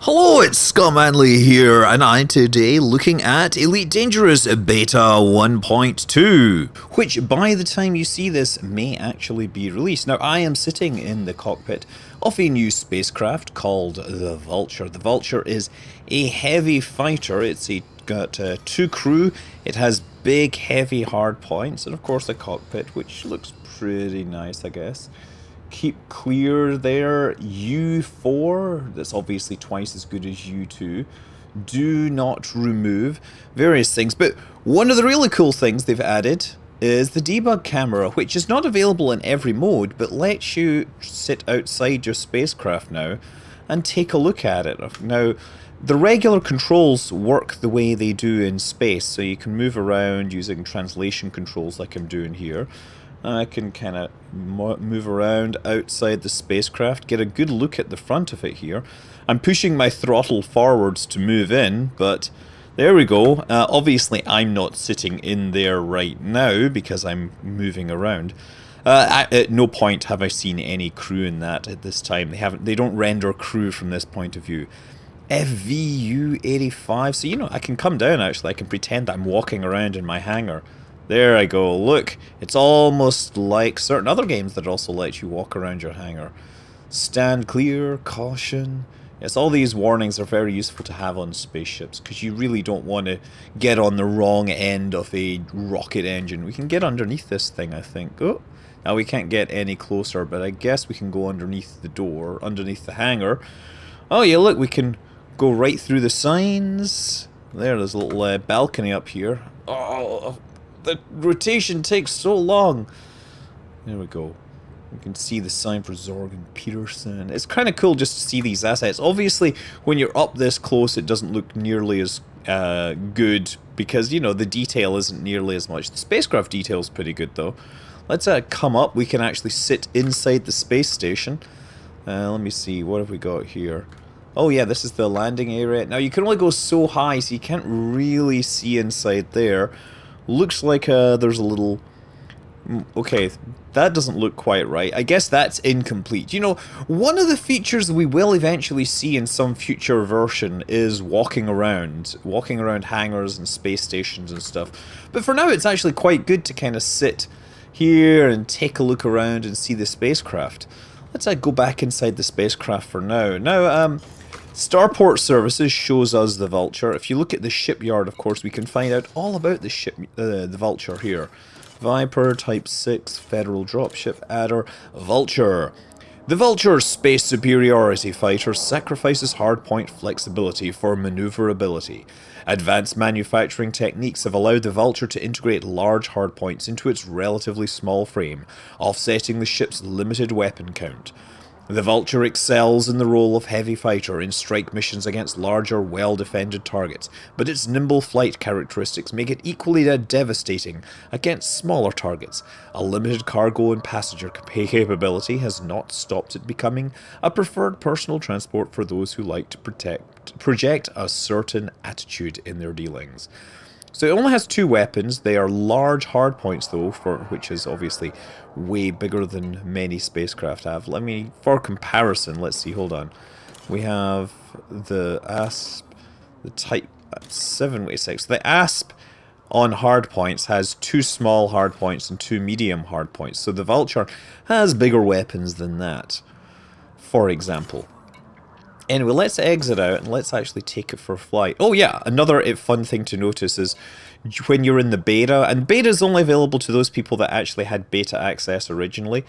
Hello, it's Scott Manley here, and I'm today looking at Elite Dangerous Beta 1.2, which by the time you see this may actually be released. Now, I am sitting in the cockpit of a new spacecraft called the Vulture. The Vulture is a heavy fighter. It's got two crew. It has big, heavy hard points, and of course a cockpit, which looks pretty nice, I guess. Keep clear there. U4, that's obviously twice as good as U2. Do not remove. Various things. But one of the really cool things they've added is the Debug Camera, which is not available in every mode, but lets you sit outside your spacecraft now and take a look at it. Now, the regular controls work the way they do in space, so you can move around using translation controls like I'm doing here. I can kind of move around outside the spacecraft, get a good look at the front of it here. I'm pushing my throttle forwards to move in, but there we go. Obviously, I'm not sitting in there right now because I'm moving around. At no point have I seen any crew in that at this time. They don't render crew from this point of view. FVU85, so you know, I can come down actually. I can pretend I'm walking around in my hangar. There I go, look, it's almost like certain other games that also let you walk around your hangar. Stand clear, caution. Yes, all these warnings are very useful to have on spaceships, because you really don't want to get on the wrong end of a rocket engine. We can get underneath this thing, I think. Oh, now we can't get any closer, but I guess we can go underneath the door, underneath the hangar. Oh yeah, look, we can go right through the signs. There's a little balcony up here. Oh, the rotation takes so long. There we go. You can see the sign for Zorg and Peterson. It's kind of cool just to see these assets. Obviously, when you're up this close, it doesn't look nearly as good because, you know, the detail isn't nearly as much. The spacecraft detail is pretty good, though. Let's come up. We can actually sit inside the space station. Let me see. What have we got here? Oh, yeah, this is the landing area. Now, you can only go so high, so you can't really see inside there. Looks like there's a little... Okay, that doesn't look quite right. I guess that's incomplete. You know, one of the features we will eventually see in some future version is walking around hangars and space stations and stuff. But for now, it's actually quite good to kind of sit here and take a look around and see the spacecraft. Let's go back inside the spacecraft for now. Now, Starport Services shows us the Vulture. If you look at the shipyard, of course, we can find out all about the Vulture here. Viper, Type 6, Federal Dropship Adder, Vulture. The Vulture's space superiority fighter sacrifices hardpoint flexibility for maneuverability. Advanced manufacturing techniques have allowed the Vulture to integrate large hardpoints into its relatively small frame, offsetting the ship's limited weapon count. The Vulture excels in the role of heavy fighter in strike missions against larger, well-defended targets, but its nimble flight characteristics make it equally devastating against smaller targets. A limited cargo and passenger capability has not stopped it becoming a preferred personal transport for those who like to project a certain attitude in their dealings. So it only has two weapons. They are large hardpoints, though, which is obviously way bigger than many spacecraft have. For comparison, let's see, hold on. We have the ASP, the Type 786. The ASP on hardpoints has two small hardpoints and two medium hardpoints. So the Vulture has bigger weapons than that, for example. Anyway, let's exit out and let's actually take it for a flight. Oh yeah, another fun thing to notice is when you're in the beta, and beta is only available to those people that actually had beta access originally.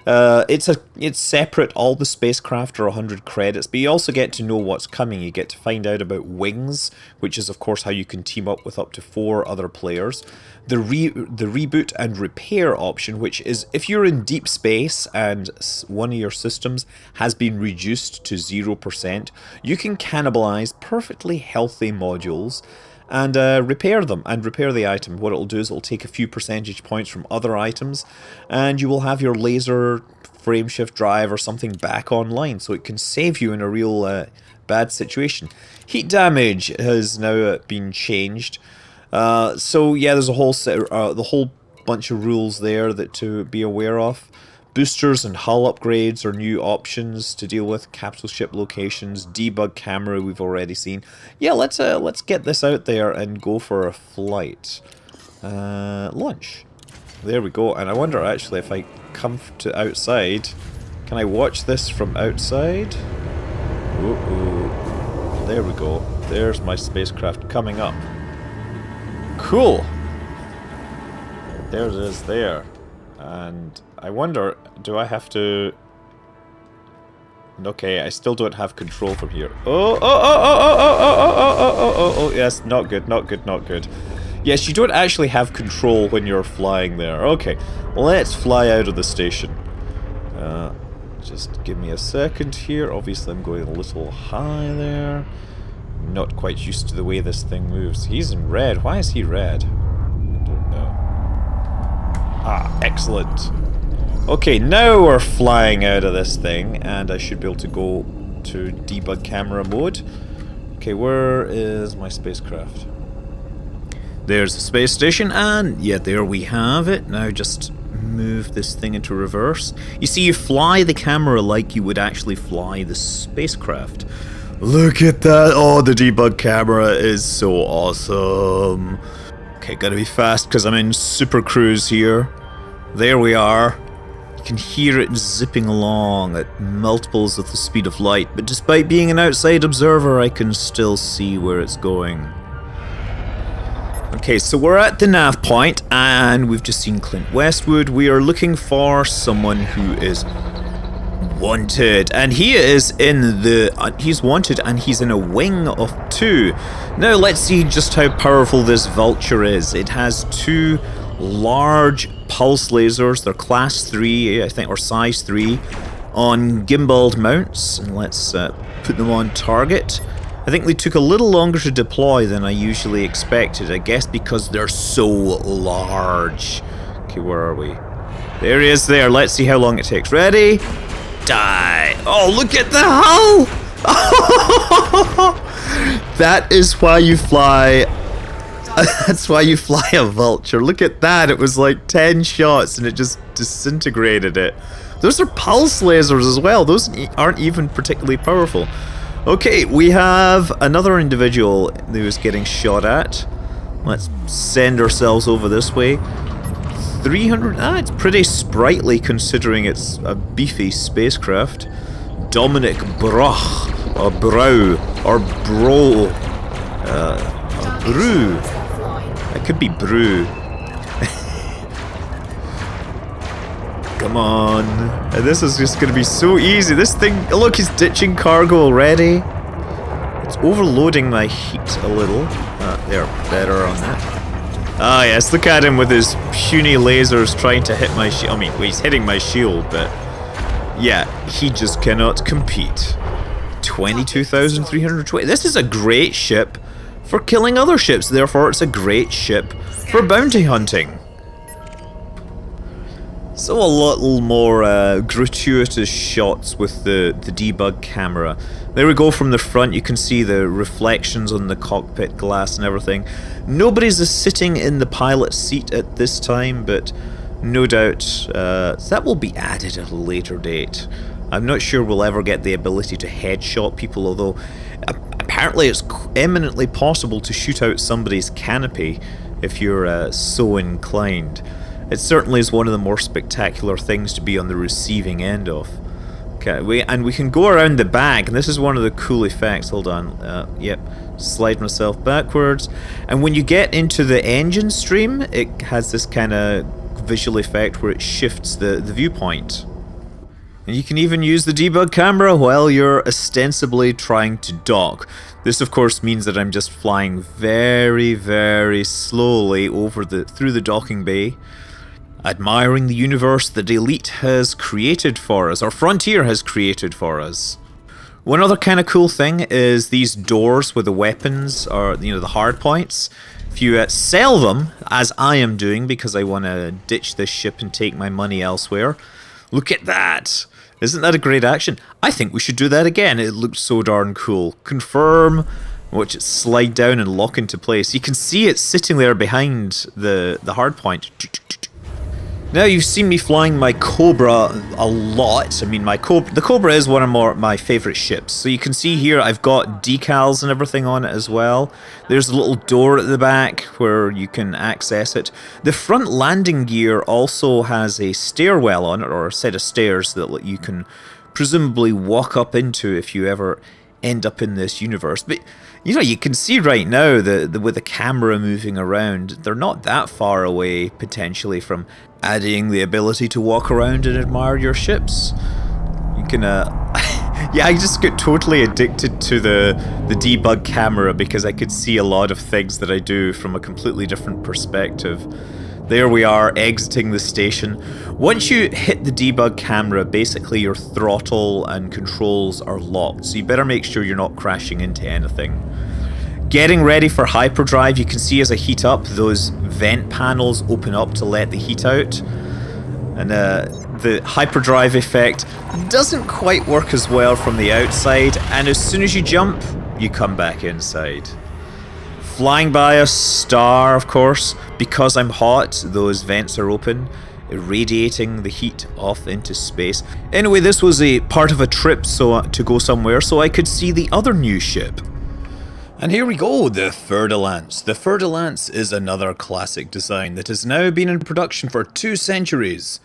It's separate. All the spacecraft are 100 credits, but you also get to know what's coming. You get to find out about wings, which is of course how you can team up with up to 4 other players. The reboot and repair option, which is if you're in deep space and one of your systems has been reduced to 0%, you can cannibalize perfectly healthy modules and repair them and repair the item. What it'll do is it'll take a few percentage points from other items and you will have your laser frameshift drive or something back online, so it can save you in a real bad situation. Heat damage has now been changed. So yeah, there's a whole bunch of rules there that to be aware of. Boosters and hull upgrades are new options to deal with. Capital ship locations, debug camera we've already seen. Yeah, let's get this out there and go for a flight. Launch. There we go. And I wonder actually if I come to outside, can I watch this from outside? Ooh, there we go. There's my spacecraft coming up. Cool. There it is there. And I wonder, do I have to... Okay, I still don't have control from here. Oh, yes, not good, not good, not good. Yes, you don't actually have control when you're flying there. Okay, let's fly out of the station. Just give me a second here. Obviously, I'm going a little high there. Not quite used to the way this thing moves. He's in red. Why is he red? I don't know. Ah, excellent. Okay, now we're flying out of this thing, and I should be able to go to debug camera mode. Okay, where is my spacecraft? There's the space station, and yeah, there we have it. Now just move this thing into reverse. You see, you fly the camera like you would actually fly the spacecraft. Look at that! Oh, the debug camera is so awesome. Okay, gotta be fast because I'm in super cruise here. There we are. You can hear it zipping along at multiples of the speed of light, but despite being an outside observer, I can still see where it's going. Okay, so we're at the nav point, and we've just seen Clint Westwood. We are looking for someone who is wanted, and he is in the... he's wanted, and he's in a wing of 2. Now, let's see just how powerful this Vulture is. It has 2 large pulse lasers. They're class 3, I think, or size 3, on gimbaled mounts. And let's put them on target. I think they took a little longer to deploy than I usually expected, I guess because they're so large. Okay, where are we? There he is there. Let's see how long it takes. Ready? Die. Oh, look at the hull! That is why you fly... That's why you fly a Vulture. Look at that. It was like 10 shots and it just disintegrated it. Those are pulse lasers as well. Those aren't even particularly powerful. Okay, we have another individual who's getting shot at. Let's send ourselves over this way. 300... it's pretty sprightly considering it's a beefy spacecraft. Dominic Broch, or Brow, or Bro, Brew. It could be Brew. Come on. And this is just going to be so easy. This thing, look, he's ditching cargo already. It's overloading my heat a little. There, better on that. Ah, yes, look at him with his puny lasers trying to hit my shield. I mean, well, he's hitting my shield, but yeah, he just cannot compete. 22,320. This is a great ship for killing other ships, therefore it's a great ship for bounty hunting. So a little more gratuitous shots with the debug camera. There we go from the front. You can see the reflections on the cockpit glass and everything. Nobody's sitting in the pilot's seat at this time, but no doubt that will be added at a later date. I'm not sure we'll ever get the ability to headshot people, although apparently it's eminently possible to shoot out somebody's canopy if you're so inclined. It certainly is one of the more spectacular things to be on the receiving end of. Okay, we can go around the back, and this is one of the cool effects. Hold on. Yep. Slide myself backwards. And when you get into the engine stream, it has this kind of visual effect where it shifts the viewpoint. And you can even use the debug camera while you're ostensibly trying to dock. This of course means that I'm just flying very, very slowly through the docking bay, admiring the universe that Elite has created for us, or Frontier has created for us. One other kind of cool thing is these doors with the weapons, or the hard points. If you sell them, as I am doing because I want to ditch this ship and take my money elsewhere, look at that! Isn't that a great action? I think we should do that again. It looked so darn cool. Confirm, watch it slide down and lock into place. You can see it sitting there behind the hard point. Now, you've seen me flying my Cobra a lot. I mean, the Cobra is one of my favourite ships. So you can see here I've got decals and everything on it as well. There's a little door at the back where you can access it. The front landing gear also has a stairwell on it, or a set of stairs that you can presumably walk up into if you ever end up in this universe. But you know, you can see right now with the camera moving around, they're not that far away potentially from adding the ability to walk around and admire your ships. You can yeah, I just get totally addicted to the debug camera because I could see a lot of things that I do from a completely different perspective. There we are, exiting the station. Once you hit the debug camera, basically your throttle and controls are locked, so you better make sure you're not crashing into anything. Getting ready for hyperdrive, you can see as I heat up, those vent panels open up to let the heat out. And the hyperdrive effect doesn't quite work as well from the outside, and as soon as you jump, you come back inside. Flying by a star, of course. Because I'm hot, those vents are open, irradiating the heat off into space. Anyway, this was a part of a trip to go somewhere, so I could see the other new ship. And here we go, the Fer-De-Lance. The Fer-De-Lance is another classic design that has now been in production for 2 centuries.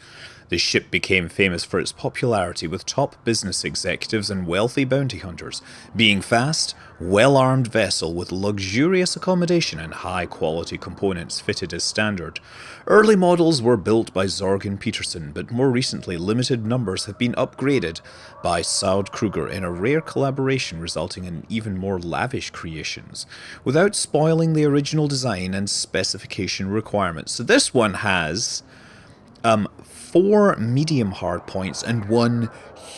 The ship became famous for its popularity with top business executives and wealthy bounty hunters, being fast, well-armed vessel with luxurious accommodation and high-quality components fitted as standard. Early models were built by Zorg and Peterson, but more recently limited numbers have been upgraded by Saud Kruger in a rare collaboration resulting in even more lavish creations, without spoiling the original design and specification requirements. So this one has 4 medium hardpoints and 1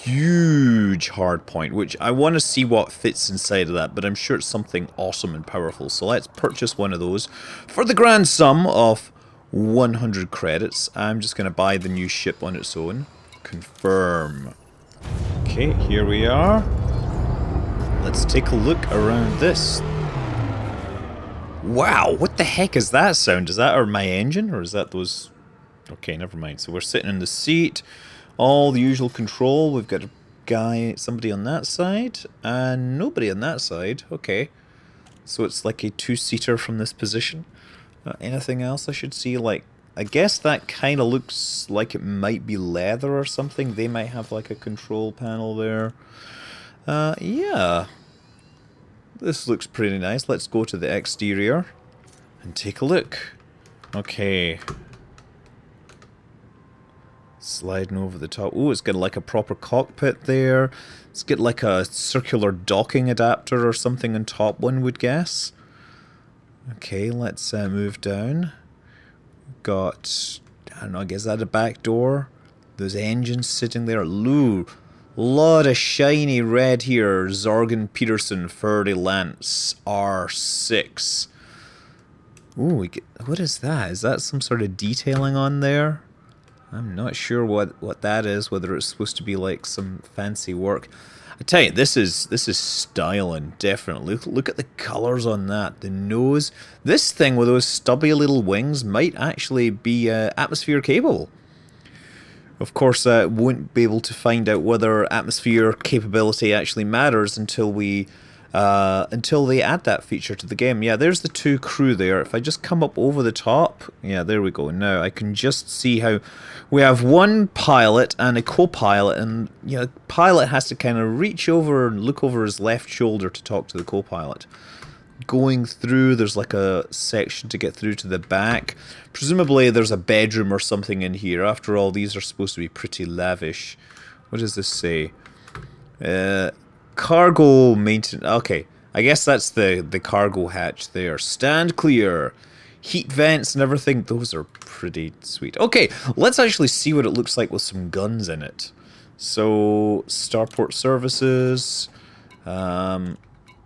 huge hardpoint, which I want to see what fits inside of that, but I'm sure it's something awesome and powerful. So let's purchase one of those for the grand sum of 100 credits. I'm just going to buy the new ship on its own. Confirm. Okay, here we are. Let's take a look around this. Wow, what the heck is that sound? Is that my engine, or is that those... Okay, never mind. So we're sitting in the seat, all the usual control. We've got somebody on that side, and nobody on that side. Okay, so it's like a 2-seater from this position. Anything else I should see? Like, I guess that kind of looks like it might be leather or something. They might have like a control panel there. Yeah, this looks pretty nice. Let's go to the exterior and take a look. Okay. Sliding over the top. Oh, it's got like a proper cockpit there. It's got like a circular docking adapter or something on top, one would guess. Okay, let's move down. Got, I don't know, I guess that a back door. Those engines sitting there. Loo, lot of shiny red here. Zorg Peterson Fer-De-Lance R6. Ooh, what is that? Is that some sort of detailing on there? I'm not sure what that is, whether it's supposed to be like some fancy work. I tell you, this is styling, definitely. Look at the colours on that. The nose. This thing with those stubby little wings might actually be atmosphere capable. Of course, won't be able to find out whether atmosphere capability actually matters until they add that feature to the game. Yeah, there's the 2 crew there. If I just come up over the top, yeah, there we go. Now I can just see how we have 1 pilot and a co-pilot, and you know, the pilot has to kind of reach over and look over his left shoulder to talk to the co-pilot. Going through, there's like a section to get through to the back. Presumably there's a bedroom or something in here. After all, these are supposed to be pretty lavish. What does this say? Cargo maintenance. Okay, I guess that's the cargo hatch there. Stand clear. Heat vents and everything. Those are pretty sweet. Okay, let's actually see what it looks like with some guns in it. So, starport services.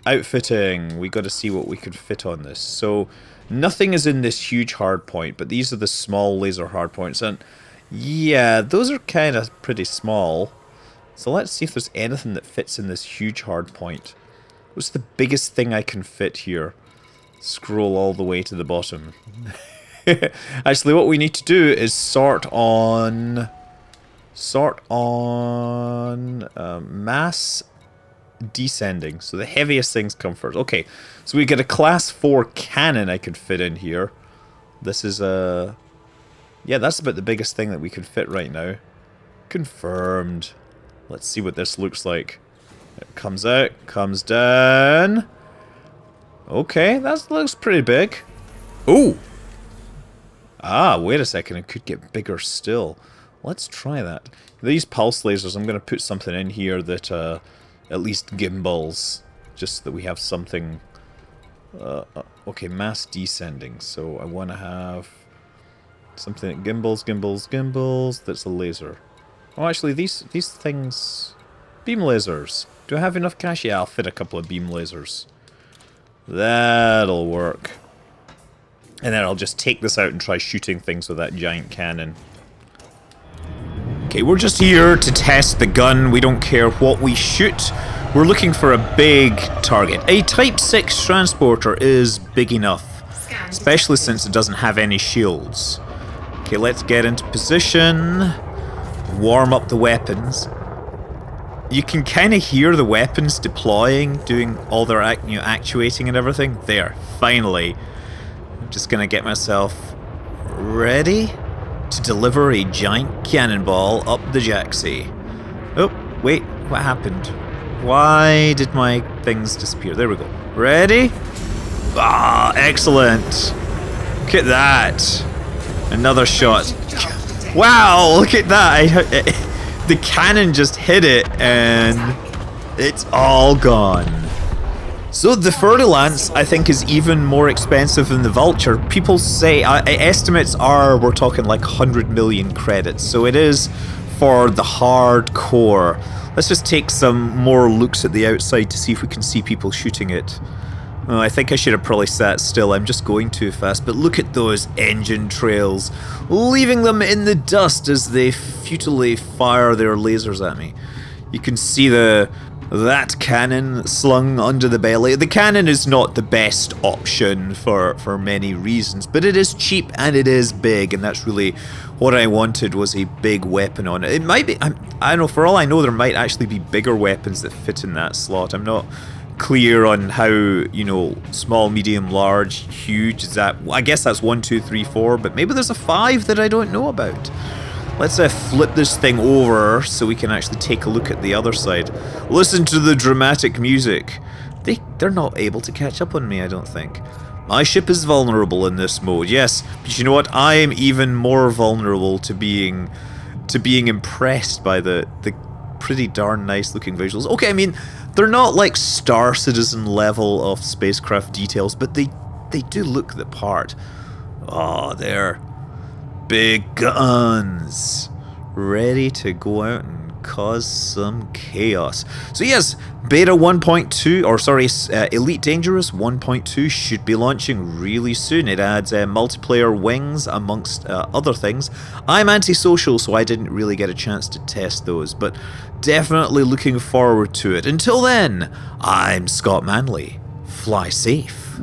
Outfitting. We got to see what we could fit on this. So, nothing is in this huge hardpoint, but these are the small laser hardpoints. And yeah, those are kind of pretty small. So let's see if there's anything that fits in this huge hardpoint. What's the biggest thing I can fit here? Scroll all the way to the bottom. Actually, what we need to do is sort on mass descending. So the heaviest things come first. Okay, so we get a class 4 cannon I could fit in here. This is a... yeah, that's about the biggest thing that we could fit right now. Confirmed. Let's see what this looks like. It comes out, comes down. Okay, that looks pretty big. Ooh! Ah, wait a second, it could get bigger still. Let's try that. These pulse lasers, I'm going to put something in here that at least gimbals, just so that we have something. Okay, mass descending. So I want to have something that gimbals. That's a laser. Oh, actually, these things, beam lasers. Do I have enough cash? Yeah, I'll fit a couple of beam lasers. That'll work. And then I'll just take this out and try shooting things with that giant cannon. Okay, we're just here to test the gun. We don't care what we shoot. We're looking for a big target. A Type 6 transporter is big enough, especially since it doesn't have any shields. Okay, let's get into position. Warm up the weapons. You can kind of hear the weapons deploying, doing all their actuating and everything. There, finally. I'm just gonna get myself ready to deliver a giant cannonball up the jacksie. Oh, wait, what happened? Why did my things disappear? There we go. Ready? Ah, excellent. Look at that. Another shot. Wow, look at that. The cannon just hit it and it's all gone. So the Fer-De-Lance, I think, is even more expensive than the Vulture. People say, estimates are, we're talking like 100 million credits. So it is for the hardcore. Let's just take some more looks at the outside to see if we can see people shooting it. Oh, I think I should have probably sat still. I'm just going too fast. But look at those engine trails, leaving them in the dust as they futilely fire their lasers at me. You can see that cannon slung under the belly. The cannon is not the best option for many reasons, but it is cheap and it is big, and that's really what I wanted, was a big weapon on it. It might be, I don't know, for all I know there might actually be bigger weapons that fit in that slot. I'm not clear on how, you know, small, medium, large, huge is that. I guess that's 1, 2, 3, 4, but maybe there's a 5 that I don't know about. Let's flip this thing over so we can actually take a look at the other side. Listen to the dramatic music. They're not able to catch up on me, I don't think. My ship is vulnerable in this mode, yes, but you know what? I am even more vulnerable to being impressed by the pretty darn nice looking visuals. Okay, I mean, they're not like Star Citizen level of spacecraft details, but they do look the part. Oh, they're big guns, ready to go out and cause some chaos. So yes, Beta 1.2, or sorry, Elite Dangerous 1.2 should be launching really soon. It adds multiplayer wings, amongst other things. I'm antisocial, so I didn't really get a chance to test those, but definitely looking forward to it. Until then, I'm Scott Manley. Fly safe.